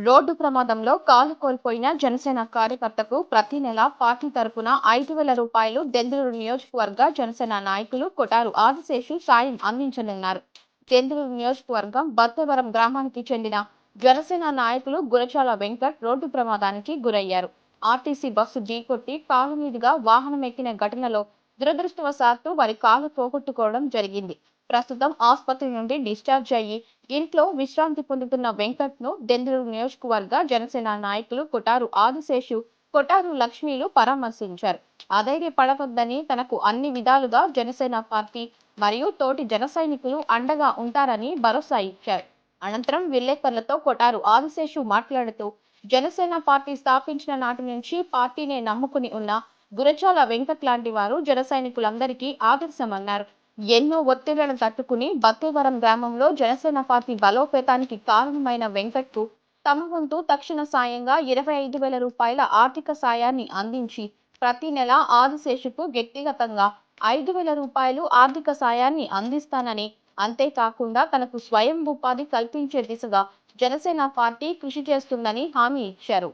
Road ప్రమాదంలో కాలు కోల్పోయిన జనసేన కార్యకర్తకు ప్రతి నెల పార్టీ తరపున 5,000 రూపాయలు దెందులూరు నియోజకవర్గ జనసేన నాయకులు కొటారు ఆదిశేషు సాయం అందించనున్నారు. దెందులూరు నియోజకవర్గం బత్తవరం గ్రామానికి చెందిన జనసేన నాయకులు గురజాల వెంకట్ రోడ్డు ప్రమాదానికి గురయ్యారు. ఆర్టీసీ బస్సు ఢీకొట్టి కాలు మీదుగా వాహనం ఎక్కిన ఘటనలో దురదృష్టవశాత్తు వారి కాలు పోగొట్టుకోవడం జరిగింది. ప్రస్తుతం ఆసుపత్రి నుండి డిశ్చార్జ్ అయ్యి ఇంట్లో విశ్రాంతి పొందుతున్న వెంకట్ ను దెందులూరు నియోజకవర్గ జనసేన నాయకులు కొటారు ఆదిశేషు, కొటారు లక్ష్మీలు పరామర్శించారు. అధైర్యపడవద్దని, తనకు అన్ని విధాలుగా జనసేన పార్టీ మరియు తోటి జన సైనికులు అండగా ఉంటారని భరోసా ఇచ్చారు. అనంతరం విలేకరులతో కొటారు ఆదిశేషు మాట్లాడుతూ, జనసేన పార్టీ స్థాపించిన నాటి నుంచి పార్టీనే నమ్ముకుని ఉన్న గురజాల వెంకట్ లాంటి వారు జన సైనికులందరికీ ఆదర్శమన్నారు. ఎన్నో ఒత్తిళ్లను తట్టుకుని బత్తవరం గ్రామంలో జనసేన పార్టీ బలోపేతానికి కారణమైన వెంకట్ కు తమ వంతు తక్షణ సాయంగా 25,000 రూపాయల ఆర్థిక సాయాన్ని అందించి ప్రతి నెల ఆదిశేషుకు వ్యక్తిగతంగా 5,000 రూపాయలు ఆర్థిక సాయాన్ని అందిస్తానని, అంతేకాకుండా తనకు స్వయం ఉపాధి కల్పించే దిశగా జనసేన పార్టీ కృషి చేస్తుందని హామీ ఇచ్చారు.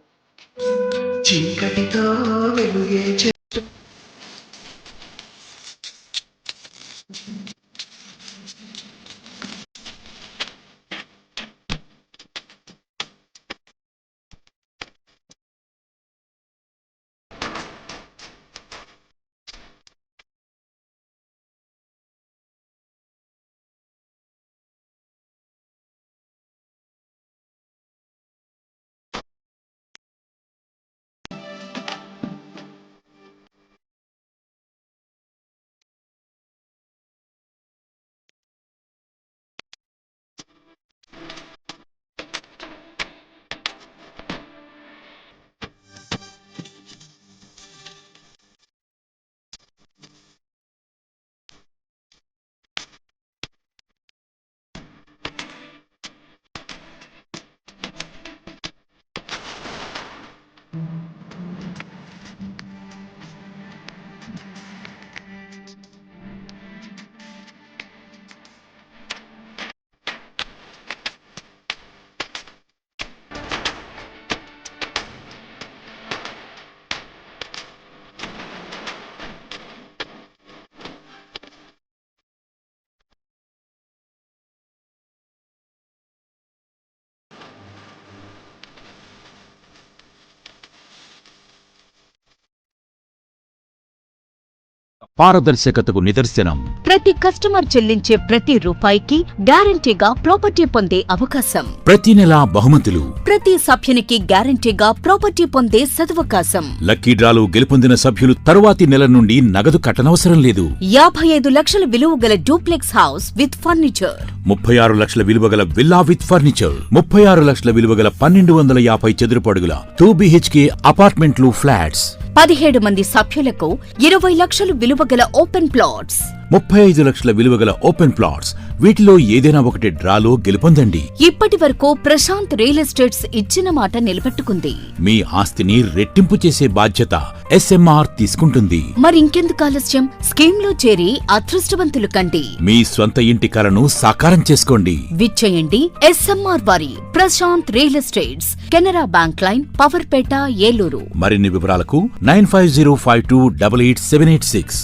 పారదర్శకతకు నిదర్శనం. ప్రతి కస్టమర్ చెల్లించే ప్రతి రూపాయికి గ్యారంటీగా ప్రాపర్టీ పొందే అవకాశం. ప్రతి నెలా బహుమతులు. ప్రతి సభ్యునికి గ్యారంటీగా ప్రాపర్టీ పొందే సదవకాశం. లక్కీ డ్రాలో గెలుపొందిన సభ్యులు తరువాతి నెల నుండి నగదు కట్టనవసరం లేదు. 55 లక్షల విలువ గల డూప్లెక్స్ హౌస్ విత్ ఫర్నిచర్, 36 లక్షల విలువ గల విల్లా విత్ ఫర్నిచర్, 36 లక్షల విలువ గల 1250 చదురపు అడుగుల 2 BHK అపార్ట్మెంట్లు, ఫ్లాట్స్. 17 మంది సభ్యులకు 20 లక్షలు విలువ గల ఓపెన్ ప్లాట్స్, 35 లక్షల విలువ గల ఓపెన్ ప్లాట్స్. వీటిలో ఏదైనా ఒకటి డ్రాలో గెలుపొందండి. ఇప్పటి వరకు ప్రశాంత్ రియల్ ఎస్టేట్స్ ఇచ్చిన మాట నిలబెట్టుకుంది. మీ ఆస్తిని రెట్టింపు చేసే బాధ్యత SMR తీసుకుంటుంది. మరింకెందుకు ఆలస్యం? స్కీమ్ లో చేరి అదృష్టవంతులు కండి. మీ స్వంత ఇంటి కలను సాకారం చేసుకోండి. విచ్చేయండి SMR వారి Prashant real estates, Canara bank line, Powerpet, Eluru. మరిన్ని వివరాలకు 9505288786.